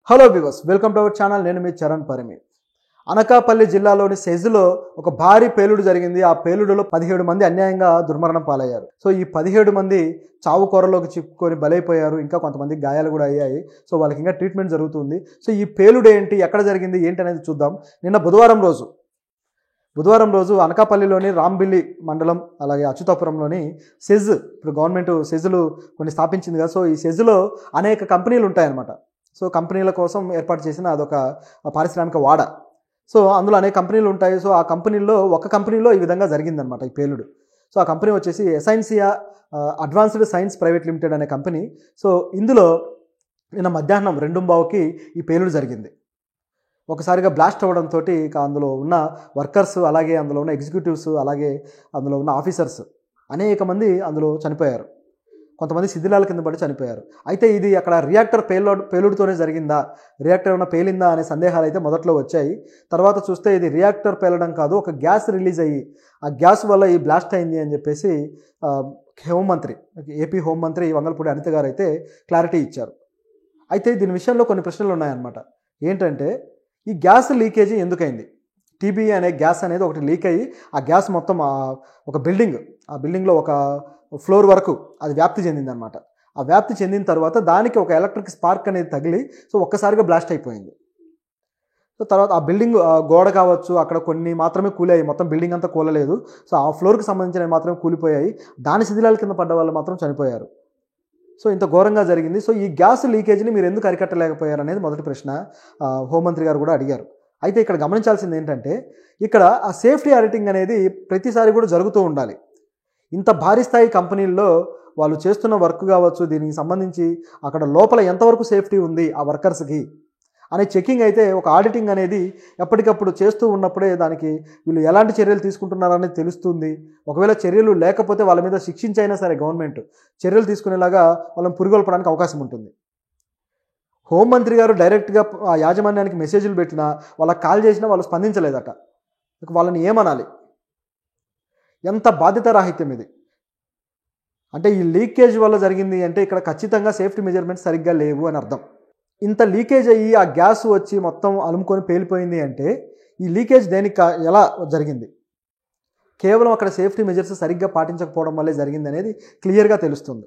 Hello viewers, welcome to our channel. నేను మీ చరణ్ పరిమి. అనకాపల్లి జిల్లాలోని సెజ్లో ఒక భారీ పేలుడు జరిగింది. ఆ పేలుడులో 17 మంది అన్యాయంగా దుర్మరణం పాలయ్యారు. సో ఈ 17 మంది చావు కోరలోకి చిక్కుకొని బలైపోయారు. ఇంకా కొంతమంది గాయాలు కూడా అయ్యాయి. సో వాళ్ళకి ఇంకా ట్రీట్మెంట్ జరుగుతుంది. సో ఈ పేలుడు ఏంటి, ఎక్కడ జరిగింది, ఏంటి అనేది చూద్దాం. నిన్న బుధవారం రోజు అనకాపల్లిలోని రాంబిల్లి మండలం, అలాగే అచ్యుతాపురంలోని సెజ్, ఇప్పుడు గవర్నమెంట్ సెజ్లు కొన్ని స్థాపించింది కదా. సో ఈ సెజ్లో అనేక కంపెనీలు ఉంటాయన్నమాట. సో కంపెనీల కోసం ఏర్పాటు చేసిన అదొక పారిశ్రామిక వాడ. సో అందులో అనేక కంపెనీలు ఉంటాయి. సో ఆ కంపెనీల్లో ఒక కంపెనీలో ఈ విధంగా జరిగిందనమాట ఈ పేలుడు. సో ఆ కంపెనీ వచ్చేసి ఎసైన్సియా అడ్వాన్స్డ్ సైన్స్ ప్రైవేట్ లిమిటెడ్ అనే కంపెనీ. సో ఇందులో నిన్న మధ్యాహ్నం 2:15కి ఈ పేలుడు జరిగింది. ఒకసారిగా బ్లాస్ట్ అవ్వడంతో అందులో ఉన్న వర్కర్స్, అలాగే అందులో ఉన్న ఎగ్జిక్యూటివ్స్, అలాగే అందులో ఉన్న ఆఫీసర్స్ అనేక మంది అందులో చనిపోయారు. కొంతమంది శిథిలాల కింద పడి చనిపోయారు. అయితే ఇది అక్కడ రియాక్టర్ పేలుడుతోనే జరిగిందా, రియాక్టర్ ఏమైనా పేలిందా అనే సందేహాలు అయితే మొదట్లో వచ్చాయి. తర్వాత చూస్తే ఇది రియాక్టర్ పేలడం కాదు, ఒక గ్యాస్ రిలీజ్ అయ్యి ఆ గ్యాస్ వల్ల ఈ బ్లాస్ట్ అయింది అని చెప్పేసి ఏపీ హోంమంత్రి వంగలపూడి అనిత గారు అయితే క్లారిటీ ఇచ్చారు. అయితే దీని విషయంలో కొన్ని ప్రశ్నలు ఉన్నాయన్నమాట. ఏంటంటే ఈ గ్యాస్ లీకేజీ ఎందుకైంది? టీబీ అనే గ్యాస్ అనేది ఒకటి లీక్ అయ్యి ఆ గ్యాస్ మొత్తం ఒక బిల్డింగ్లో ఒక ఫ్లోర్ వరకు అది వ్యాప్తి చెందిందనమాట. ఆ వ్యాప్తి చెందిన తర్వాత దానికి ఒక ఎలక్ట్రిక్ స్పార్క్ అనేది తగిలి సో ఒక్కసారిగా బ్లాస్ట్ అయిపోయింది. సో తర్వాత ఆ బిల్డింగ్ గోడ కావచ్చు, అక్కడ కొన్ని మాత్రమే కూలాయి, మొత్తం బిల్డింగ్ అంతా కూలలేదు. సో ఆ ఫ్లోర్కి సంబంధించినవి మాత్రమే కూలిపోయాయి. దాని శిథిలాల కింద పడ్డ వాళ్ళు మాత్రం చనిపోయారు. సో ఇంత ఘోరంగా జరిగింది. సో ఈ గ్యాస్ లీకేజీని మీరు ఎందుకు అరికట్టలేకపోయారు అనేది మొదటి ప్రశ్న హోంమంత్రి గారు కూడా అడిగారు. అయితే ఇక్కడ గమనించాల్సింది ఏంటంటే ఇక్కడ ఆ సేఫ్టీ ఆడిటింగ్ అనేది ప్రతిసారి కూడా జరుగుతూ ఉండాలి. ఇంత భారీ స్థాయి కంపెనీల్లో వాళ్ళు చేస్తున్న వర్క్ కావచ్చు, దీనికి సంబంధించి అక్కడ లోపల ఎంతవరకు సేఫ్టీ ఉంది ఆ వర్కర్స్కి అనే చెకింగ్ అయితే, ఒక ఆడిటింగ్ అనేది ఎప్పటికప్పుడు చేస్తూ ఉన్నప్పుడే దానికి వీళ్ళు ఎలాంటి చర్యలు తీసుకుంటున్నారనేది తెలుస్తుంది. ఒకవేళ చర్యలు లేకపోతే వాళ్ళ మీద శిక్షించైనా సరే గవర్నమెంట్ చర్యలు తీసుకునేలాగా వాళ్ళని పురిగొల్పడానికి అవకాశం ఉంటుంది. హోంమంత్రి గారు డైరెక్ట్గా ఆ యాజమాన్యానికి మెసేజ్లు పెట్టినా, వాళ్ళకి కాల్ చేసినా వాళ్ళు స్పందించలేదట. వాళ్ళని ఏమనాలి? ఎంత బాధ్యతారాహిత్యం ఇది! అంటే ఈ లీకేజ్ వల్ల జరిగింది అంటే ఇక్కడ ఖచ్చితంగా సేఫ్టీ మెజర్మెంట్స్ సరిగ్గా లేవు అని అర్థం. ఇంత లీకేజ్ అయ్యి ఆ గ్యాస్ వచ్చి మొత్తం అలుముకొని పేలిపోయింది అంటే ఈ లీకేజ్ దేనికి, ఎలా జరిగింది? కేవలం అక్కడ సేఫ్టీ మెజర్స్ సరిగ్గా పాటించకపోవడం వల్లే జరిగింది అనేది క్లియర్గా తెలుస్తుంది.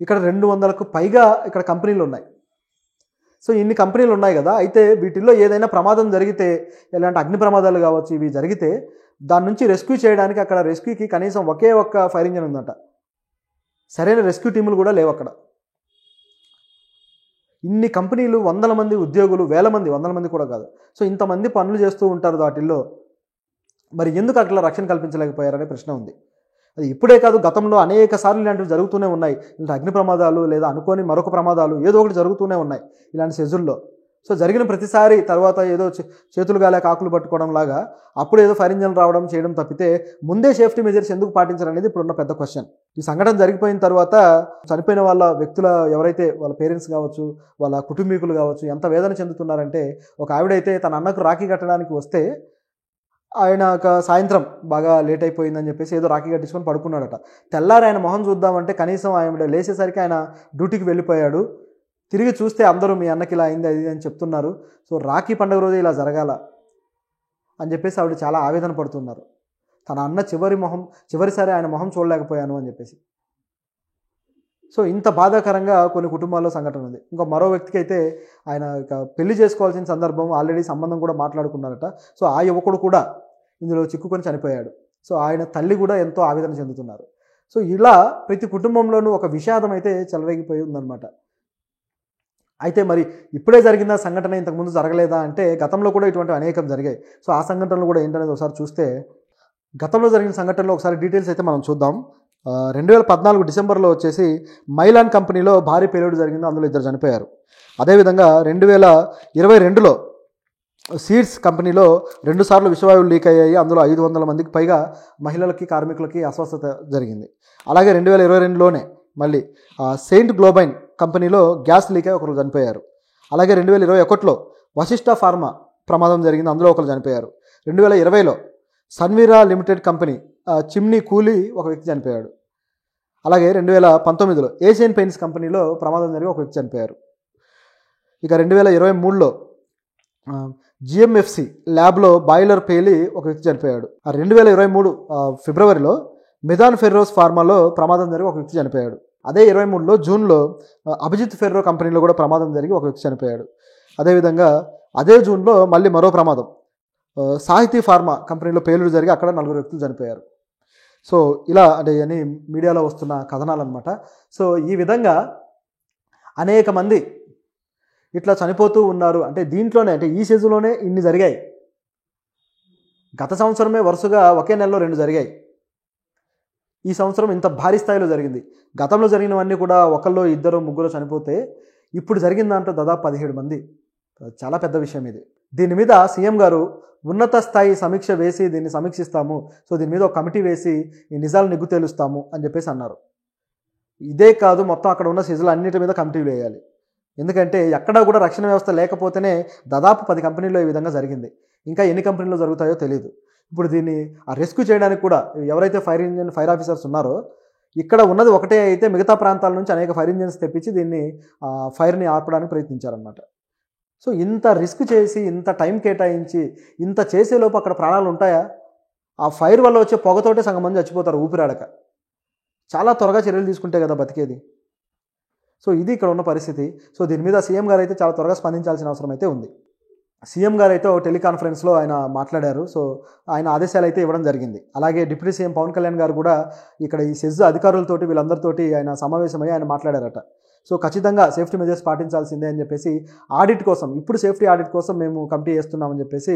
ఇక్కడ 200కు పైగా ఇక్కడ కంపెనీలు ఉన్నాయి. సో ఇన్ని కంపెనీలు ఉన్నాయి కదా. అయితే వీటిల్లో ఏదైనా ప్రమాదం జరిగితే, ఎలాంటి అగ్ని ప్రమాదాలు కావచ్చు, ఇవి జరిగితే దాని నుంచి రెస్క్యూ చేయడానికి అక్కడ రెస్క్యూకి కనీసం ఒకే ఒక్క ఫైర్ ఇంజిన్ ఉందట. సరైన రెస్క్యూ టీములు కూడా లేవు అక్కడ. ఇన్ని కంపెనీలు, 100 మంది ఉద్యోగులు, 100 మంది కూడా కాదు. సో ఇంతమంది పనులు చేస్తూ ఉంటారు వాటిల్లో. మరి ఎందుకు అట్లా రక్షణ కల్పించలేకపోయారనే ప్రశ్న ఉంది. అది ఇప్పుడే కాదు, గతంలో అనేక సార్లు ఇలాంటివి జరుగుతూనే ఉన్నాయి. ఇలాంటి అగ్ని ప్రమాదాలు లేదా అనుకోని మరొక ప్రమాదాలు ఏదో ఒకటి జరుగుతూనే ఉన్నాయి ఇలాంటి సెజుల్లో. సో జరిగిన ప్రతిసారి తర్వాత ఏదో చేతులు గాలేక ఆకులు పట్టుకోవడం లాగా అప్పుడు ఏదో ఫైర్ ఇంజన్ రావడం చేయడం తప్పితే ముందే సేఫ్టీ మెజర్స్ ఎందుకు పాటించారనేది ఇప్పుడున్న పెద్ద క్వశ్చన్. ఈ సంఘటన జరిగిపోయిన తర్వాత చనిపోయిన వాళ్ళ వ్యక్తుల ఎవరైతే వాళ్ళ పేరెంట్స్ కావచ్చు, వాళ్ళ కుటుంబీకులు కావచ్చు ఎంత వేదన చెందుతున్నారంటే, ఒక ఆవిడైతే తన అన్నకు రాఖీ కట్టడానికి వస్తే ఆయన సాయంత్రం బాగా లేట్ అయిపోయిందని చెప్పేసి ఏదో రాఖీ కట్టించుకొని పడుకున్నాడట. తెల్లారి ఆయన మొహం చూద్దామంటే కనీసం ఆయన లేచేసరికి ఆయన డ్యూటీకి వెళ్ళిపోయాడు. తిరిగి చూస్తే అందరూ మీ అన్నకి ఇలా అయింది అది అని చెప్తున్నారు. సో రాఖీ పండుగ రోజే ఇలా జరగాల అని చెప్పేసి ఆవిడ చాలా ఆవేదన పడుతున్నారు. తన అన్న చివరిసారి ఆయన మొహం చూడలేకపోయాను అని చెప్పేసి. సో ఇంత బాధాకరంగా కొన్ని కుటుంబాల్లో సంఘటన ఉంది. ఇంకా మరో వ్యక్తికి అయితే ఆయన పెళ్లి చేసుకోవాల్సిన సందర్భం, ఆల్రెడీ సంబంధం కూడా మాట్లాడుకున్నారట. సో ఆ యువకుడు కూడా ఇందులో చిక్కుకొని చనిపోయాడు. సో ఆయన తల్లి కూడా ఎంతో ఆవేదన చెందుతున్నారు. సో ఇలా ప్రతి కుటుంబంలోనూ ఒక విషాదం అయితే చెలరేగిపోయి ఉందన్నమాట. అయితే మరి ఇప్పుడే జరిగిన సంఘటన ఇంతకుముందు జరగలేదా అంటే, గతంలో కూడా ఇటువంటి అనేకం జరిగాయి. సో ఆ సంఘటనలు కూడా ఏంటనేది ఒకసారి చూస్తే, గతంలో జరిగిన సంఘటనలో ఒకసారి డీటెయిల్స్ అయితే మనం చూద్దాం. 2014 డిసెంబర్లో వచ్చేసి మైలాన్ కంపెనీలో భారీ పేలుడు జరిగింది. అందులో 2 చనిపోయారు. అదేవిధంగా 2022లో సీడ్స్ కంపెనీలో 2 సార్లు విషవాయువులు లీక్ అయ్యాయి. అందులో 500 మందికి పైగా మహిళలకి, కార్మికులకి అస్వస్థత జరిగింది. అలాగే 2022లోనే మళ్ళీ సెయింట్ గ్లోబైన్ కంపెనీలో గ్యాస్ లీక్ అయ్యి ఒకరు చనిపోయారు. అలాగే 2021లో వశిష్ఠ ఫార్మా ప్రమాదం జరిగింది. అందులో ఒకరు చనిపోయారు. 2020లో సన్వీరా లిమిటెడ్ కంపెనీ చిమ్నీ కూలి ఒక వ్యక్తి చనిపోయాడు. అలాగే 2019లో ఏషియన్ పెయింట్స్ కంపెనీలో ప్రమాదం జరిగి ఒక వ్యక్తి చనిపోయారు. ఇక 2023లో జిఎంఎఫ్సి ల్యాబ్లో బాయిలర్ పేలి ఒక వ్యక్తి చనిపోయాడు. 2023 ఫిబ్రవరిలో మెదాన్ ఫెర్రోస్ ఫార్మాలో ప్రమాదం జరిగి ఒక వ్యక్తి చనిపోయాడు. అదే 23లో జూన్లో అభిజిత్ ఫెర్రో కంపెనీలో కూడా ప్రమాదం జరిగి ఒక వ్యక్తి చనిపోయాడు. అదేవిధంగా అదే జూన్లో మళ్ళీ మరో ప్రమాదం సాహితీ ఫార్మా కంపెనీలో పేలుడు జరిగి అక్కడ 4 వ్యక్తులు చనిపోయారు. సో ఇలా అంటే అని మీడియాలో వస్తున్న కథనాలు అనమాట. సో ఈ విధంగా అనేక మంది ఇట్లా చనిపోతూ ఉన్నారు. అంటే దీంట్లోనే అంటే ఈ సీజన్లోనే ఇన్ని జరిగాయి. గత సంవత్సరమే వరుసగా ఒకే నెలలో 2 జరిగాయి. ఈ సంవత్సరం ఇంత భారీ స్థాయిలో జరిగింది. గతంలో జరిగినవన్నీ కూడా ఒకళ్ళు ఇద్దరు ముగ్గురు చనిపోతే ఇప్పుడు జరిగిన దాంట్లో దాదాపు 17 మంది. చాలా పెద్ద విషయం ఇది. దీని మీద సీఎం గారు ఉన్నత స్థాయి సమీక్ష వేసి దీన్ని సమీక్షిస్తాము, సో దీని మీద ఒక కమిటీ వేసి ఈ నిజాలు నిగ్గు తేలుస్తాము అని చెప్పేసి అన్నారు. ఇదే కాదు, మొత్తం అక్కడ ఉన్న సీజన్లు అన్నిటి మీద కమిటీలు వేయాలి. ఎందుకంటే ఎక్కడా కూడా రక్షణ వ్యవస్థ లేకపోతేనే దాదాపు 10 కంపెనీల్లో ఈ విధంగా జరిగింది. ఇంకా ఎన్ని కంపెనీల్లో జరుగుతాయో తెలియదు. ఇప్పుడు దీన్ని రెస్క్యూ చేయడానికి కూడా ఎవరైతే ఫైర్ ఆఫీసర్స్ ఉన్నారో ఇక్కడ ఉన్నది ఒకటే అయితే మిగతా ప్రాంతాల నుంచి అనేక ఫైర్ ఇంజిన్స్ తెప్పించి దీన్ని ఫైర్ని ఆర్పడానికి ప్రయత్నించారనమాట. సో ఇంత రిస్క్ చేసి ఇంత టైం కేటాయించి ఇంత చేసేలోపు అక్కడ ప్రాణాలు ఉంటాయా? ఆ ఫైర్ వల్ల వచ్చే పొగతోటే సగం మంది చచ్చిపోతారు ఊపిరాడక. చాలా త్వరగా చర్యలు తీసుకుంటే కదా బతికేది. సో ఇది ఇక్కడ ఉన్న పరిస్థితి. సో దీని మీద సీఎం గారు అయితే చాలా త్వరగా స్పందించాల్సిన అవసరం అయితే ఉంది. సీఎం గారు అయితే టెలికాన్ఫరెన్స్లో ఆయన మాట్లాడారు. సో ఆయన ఆదేశాలు అయితే ఇవ్వడం జరిగింది. అలాగే డిప్యూటీ సీఎం పవన్ కళ్యాణ్ గారు కూడా ఇక్కడ ఈ సెజ్ అధికారులతోటి వీళ్ళందరితోటి ఆయన సమావేశమై ఆయన మాట్లాడారట. సో ఖచ్చితంగా సేఫ్టీ మెజర్స్ పాటించాల్సిందే అని చెప్పేసి ఆడిట్ కోసం, ఇప్పుడు సేఫ్టీ ఆడిట్ కోసం మేము కమిటీ చేస్తున్నామని చెప్పేసి